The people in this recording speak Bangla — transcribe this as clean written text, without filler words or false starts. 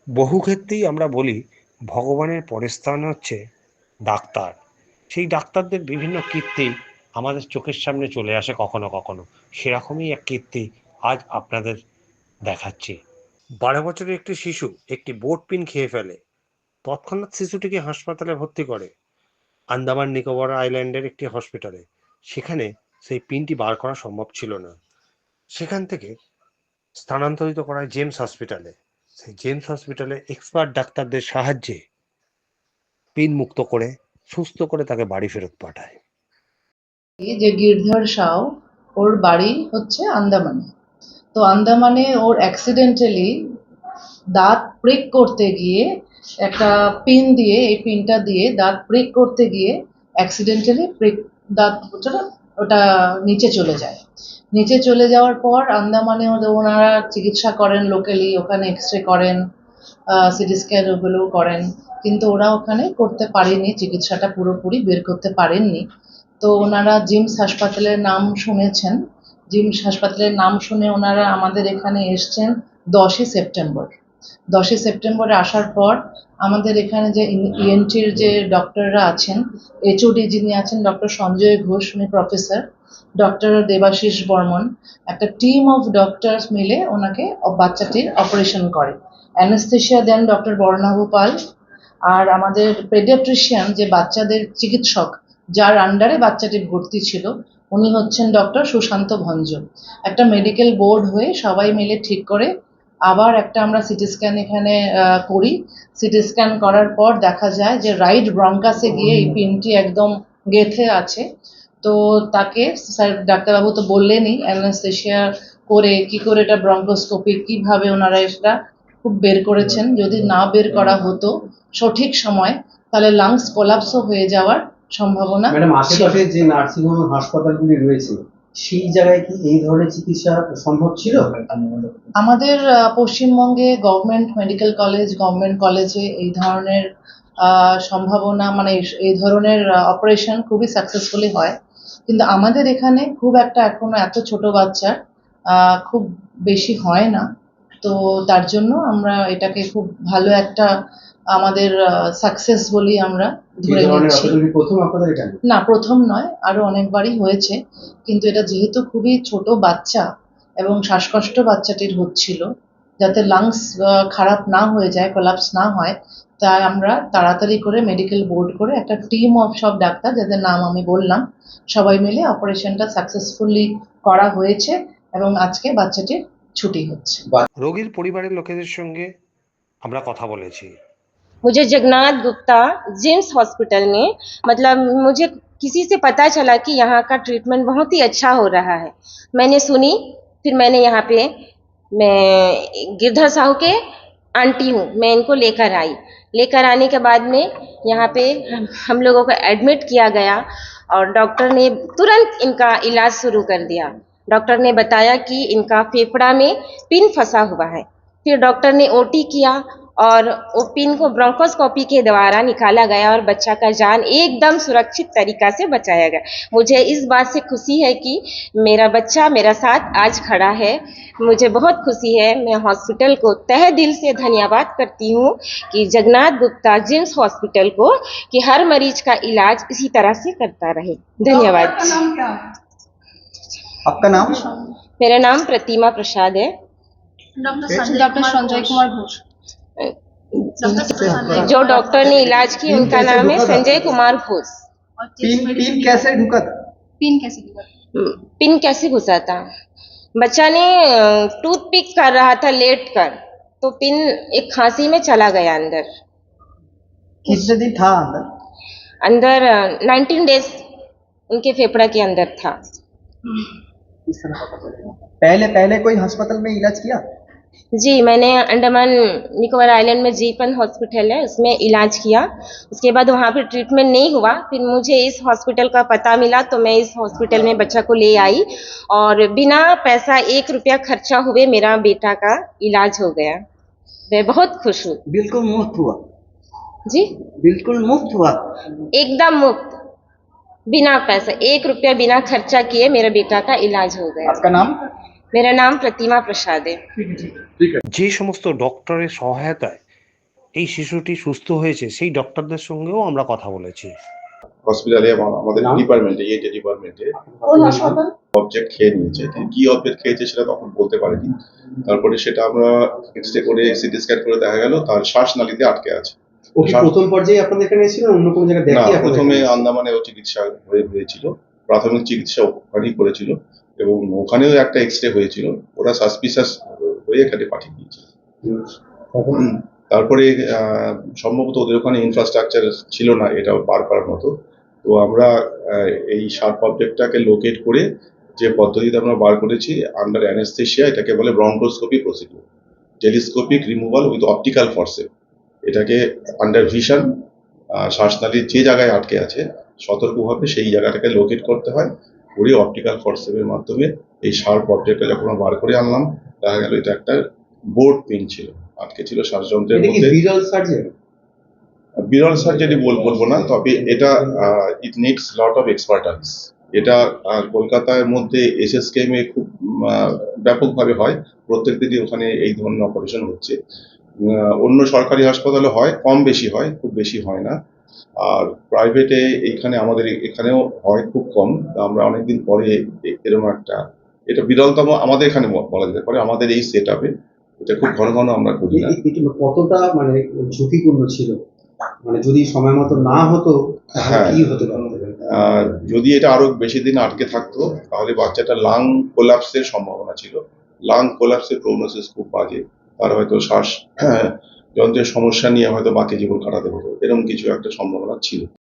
বহু ক্ষেত্রেই আমরা বলি ভগবানের পরের স্থান হচ্ছে ডাক্তার। সেই ডাক্তারদের বিভিন্ন কীর্তি আমাদের চোখের সামনে চলে আসে কখনো কখনো। সেরকমই এক কীর্তি আজ আপনাদের দেখাচ্ছি। 12 বছরের একটি শিশু একটি বোট পিন খেয়ে ফেলে। তৎক্ষণাৎ শিশুটিকে হাসপাতালে ভর্তি করে আন্দামান নিকোবর আইল্যান্ডের একটি হসপিটালে। সেখানে সেই পিনটি বার করা সম্ভব ছিল না। সেখান থেকে স্থানান্তরিত করা হয় জেমস হসপিটালে। সেই জেমস হসপিটালে এক্সপার্ট ডাক্তারদের সাহায্যে পিন মুক্ত করে সুস্থ করে তাকে বাড়ি ফেরত পাঠায়। যে গিরধর সাউ, ওর বাড়ি হচ্ছে আন্দামানে। তো আন্দামানে ওর অ্যাক্সিডেন্টালি দাঁত প্রিক করতে গিয়ে একটা পিন দিয়ে, এই পিনটা দিয়ে দাঁত প্রিক করতে গিয়ে অ্যাক্সিডেন্টালি দাঁত ওটা নিচে চলে যায়। নিচে চলে যাওয়ার পর আন্দামানে ওনারা চিকিৎসা করেন লোকালি, ওখানে এক্সরে করেন, সিটি স্ক্যান ওগুলো করেন, কিন্তু ওরা ওখানে করতে পারেনি, চিকিৎসাটা পুরোপুরি বের করতে পারেননি। তো ওনারা জিমস হাসপাতালের নাম শুনেছেন, জিমস হাসপাতালের নাম শুনে ওনারা আমাদের এখানে এসছেন 10ই সেপ্টেম্বর। 10ই সেপ্টেম্বরে আসার পর আমাদের এখানে যে ইএনটির যে ডক্টররা আছেন, এইচওডি যিনি আছেন ডক্টর সঞ্জয় ঘোষ, উনি প্রফেসর, ডক্টর দেবাশিস বর্মন, একটা টিম অফ ডক্টরস মিলে ওনাকে বাচ্চাটির অপারেশন করে। অ্যানেস্থেশিয়া দেন ডক্টর বর্ণাভ পাল। আর আমাদের পেডিয়াট্রিশিয়ান যে বাচ্চাদের চিকিৎসক, যার আন্ডারে বাচ্চাটি ভর্তি ছিল, উনি হচ্ছেন ডক্টর সুশান্ত ভঞ্জ। একটা মেডিকেল বোর্ড হয়ে সবাই মিলে ঠিক করে আবার একটা আমরা সিটি স্ক্যান এখানে করি। সিটি স্ক্যান করার পর দেখা যায় যে রাইট ব্রঙ্কাসে গিয়ে এই পিনটি একদম গেঁথে আছে। তো তাকে স্যার ডাক্তারবাবু তো বললেনই অ্যানেস্থেশিয়া করে কি করে এটা ব্রঙ্কোস্কোপি কিভাবে ওনারা এটা খুব বের করেছেন। যদি না বের করা হতো সঠিক সময়, তাহলে লাংস কোলাপসও হয়ে যাওয়ার সম্ভাবনা। ম্যাডাম, আশেপাশে যে নার্সিং হোম হাসপাতালগুলি রয়েছে সেই জায়গায় কি এই ধরনের চিকিৎসা সম্ভব ছিল? আমাদের পশ্চিমবঙ্গে গভর্নমেন্ট মেডিকেল কলেজ, গভর্নমেন্ট কলেজে এই ধরনের সম্ভাবনা, মানে এই ধরনের অপারেশন খুবই সাকসেসফুলি হয়, কিন্তু আমাদের এখানে খুব একটা এখনো এত ছোট বাচ্চার খুব বেশি হয় না। তো তার জন্য আমরা এটাকে খুব ভালো একটা আমাদের সাকসেস বলি আমরা ধরে নিচ্ছি। প্রথম আপনাদের এখানে? না, প্রথম নয়, আরো অনেকবারই হয়েছে, কিন্তু এটা যেহেতু খুবই ছোট বাচ্চা এবং শ্বাসকষ্ট বাচ্চাটির হচ্ছিল, যাতে লাংস খারাপ না হয়ে যায়, কোলাপস না হয়, তাই আমরা তাড়াতাড়ি করে মেডিকেল বোর্ড করে একটা টিম অফ সব ডাক্তার, যাদের নাম আমি বললাম, সবাই মিলে অপারেশনটা সাকসেসফুলি করা হয়েছে এবং আজকে বাচ্চাটির ছুটি হচ্ছে। রোগীর পরিবারের লোকেদের সঙ্গে আমরা কথা বলেছি। मुझे जगन्नाथ गुप्ता जिम्स हॉस्पिटल में, मतलब मुझे किसी से पता चला कि यहाँ का ट्रीटमेंट बहुत ही अच्छा हो रहा है। मैंने सुनी, फिर मैंने यहाँ पे, मैं गिरधर साहू के आंटी हूँ, मैं इनको लेकर आई। लेकर आने के बाद में यहाँ पे हम लोगों को एडमिट किया गया और डॉक्टर ने तुरंत इनका इलाज शुरू कर दिया। डॉक्टर ने बताया कि इनका फेफड़ा में पिन फंसा हुआ है। फिर डॉक्टर ने ओटी किया और वो पिन को ब्रोंकोस्कोपी के द्वारा निकाला गया और बच्चा का जान एकदम सुरक्षित तरीका से बचाया गया। मुझे इस बात से खुशी है कि मेरा बच्चा मेरा साथ आज खड़ा है। मुझे बहुत खुशी है। मैं हॉस्पिटल को तहे दिल से धन्यवाद करती हूँ कि जगन्नाथ गुप्ता जिम्स हॉस्पिटल को, कि हर मरीज का इलाज इसी तरह से करता रहे। धन्यवाद। आपका नाम? मेरा नाम प्रतिमा प्रसाद है। डॉक्टर संजय कुमार घोष। जो डॉक्टर ने इलाज की उनका नाम है संजय कुमार घोष। पिन कैसे ढुका था? पिन कैसे घुसा था? बच्चा ने टूथ पिक कर रहा था लेट कर, तो पिन एक खांसी में चला गया अंदर। कितने दिन था अंदर? अंदर 19 डेज उनके फेफड़ा के अंदर था। पहले कोई अस्पताल में इलाज किया? जी, मैंने अंडमान निकोबार आइलैंड में जीपन हॉस्पिटल है, उसमें इलाज किया। उसके बाद वहाँ पे ट्रीटमेंट नहीं हुआ, फिर मुझे इस हॉस्पिटल का पता मिला तो मैं इस हॉस्पिटल में बच्चा को ले आई और बिना पैसा 1 रुपया खर्चा हुए मेरा बेटा का इलाज हो गया। मैं बहुत खुश हूँ। बिल्कुल मुफ्त हुआ? जी, बिल्कुल मुफ्त हुआ? एकदम मुफ्त, बिना पैसा, 1 रुपया बिना खर्चा किए मेरा बेटा का इलाज हो गया। आपका नाम? मेरा नाम प्रतिमा प्रसाद है। যে সমস্ত ডক্টরের সহায়তায় এই শিশুটি সুস্থ হয়েছে সেই ডক্টরদের সঙ্গেও আমরা কথা বলেছি। হসপিটালে আমাদের নাম? ডিপার্টমেন্টে কোন হাসপাতাল? অবজেক্ট খেয়ে নিয়েছে, কি অবজেক্ট খেয়েছে সেটা তখন বলতে পারেনি। তারপরে সেটা আমরা এক্সরে করে সিটি স্ক্যান করে দেখা গেল তার শ্বাসনালীতে আটকে আছে। ও কি প্রথম পর্যায়ে আপনাদের এখানে এসেছিলেন, অন্য কোনো জায়গায় না, দেখিয়ে আপনাদের প্রথমে এখানে এসেছিলেন? আন্দামানে ও চিকিৎসা হয়েছিল, প্রাথমিক চিকিৎসা ওখানেই করেছিল এবং ওখানেও একটা এক্সরে হয়েছিল, ওরা সাসপিসাস হয়ে এখানে পাঠিয়ে দিয়েছিল। তখন তারপরে সম্ভবত ওদের ওখানে ইনফ্রাস্ট্রাকচার ছিল না এটা বার করার মতো। তো আমরা এই শার্প অবজেক্টটাকে লোকেট করে যে পদ্ধতিতে আমরা বার করেছি আন্ডার অ্যানেস্থেশিয়া, এটাকে বলে bronchoscopy procedure, telescopic removal with optical forcep. এটাকে আন্ডার ভিশন শ্বাসনালীর যে জায়গায় আটকে আছে সতর্কভাবে সেই জায়গাটাকে লোকেট করতে হয়, করে অপটিক্যাল ফরসেপের মাধ্যমে এই শার্প অবজেক্টটা যখন আমরা বার করে আনলাম দেখা গেল এটা একটা বোর্ড পিন ছিল, আটকে ছিল শ্বাসযন্ত্রের এটা কি মধ্যে। বিরল সার্জারি? বিরল সার্জারি বলবো না, তবে এটা it needs lot of expertise. এটা কলকাতার মধ্যে এসএসকেএম এ খুব ব্যাপকভাবে হয়, প্রত্যেক দিনই ওখানে এই ধরনের অপারেশন হচ্ছে। অন্য সরকারি হাসপাতালে হয়, কম বেশি হয়, খুব বেশি হয় না। আর প্রাইভেটে এইখানে আমাদের এখানেও হয়, খুব কম। আমরা অনেকদিন পরে এরকম একটা, এটা বিরলতম আমাদের এখানে বলা যেতে পারে, আমাদের এই সেট আপে এটা খুব ঘন ঘন আমরা করি না। এটি কতটা মানে ঝুঁকিপূর্ণ ছিল, মানে যদি সময় মতো না হতো তাহলে হ্যাঁ। কি হতে পারত? যদি এটা আরো বেশি দিন আটকে থাকতো তাহলে বাচ্চাটা লাং কোলাপসের সম্ভাবনা ছিল। লাং কোলাপসের প্রগনোসিস খুব বাজে, তার হয়তো শ্বাস যন্ত্রের সমস্যা নিয়ে হয়তো বাকি জীবন কাটাতে হতো, এরকম কিছু একটা সম্ভাবনা ছিল।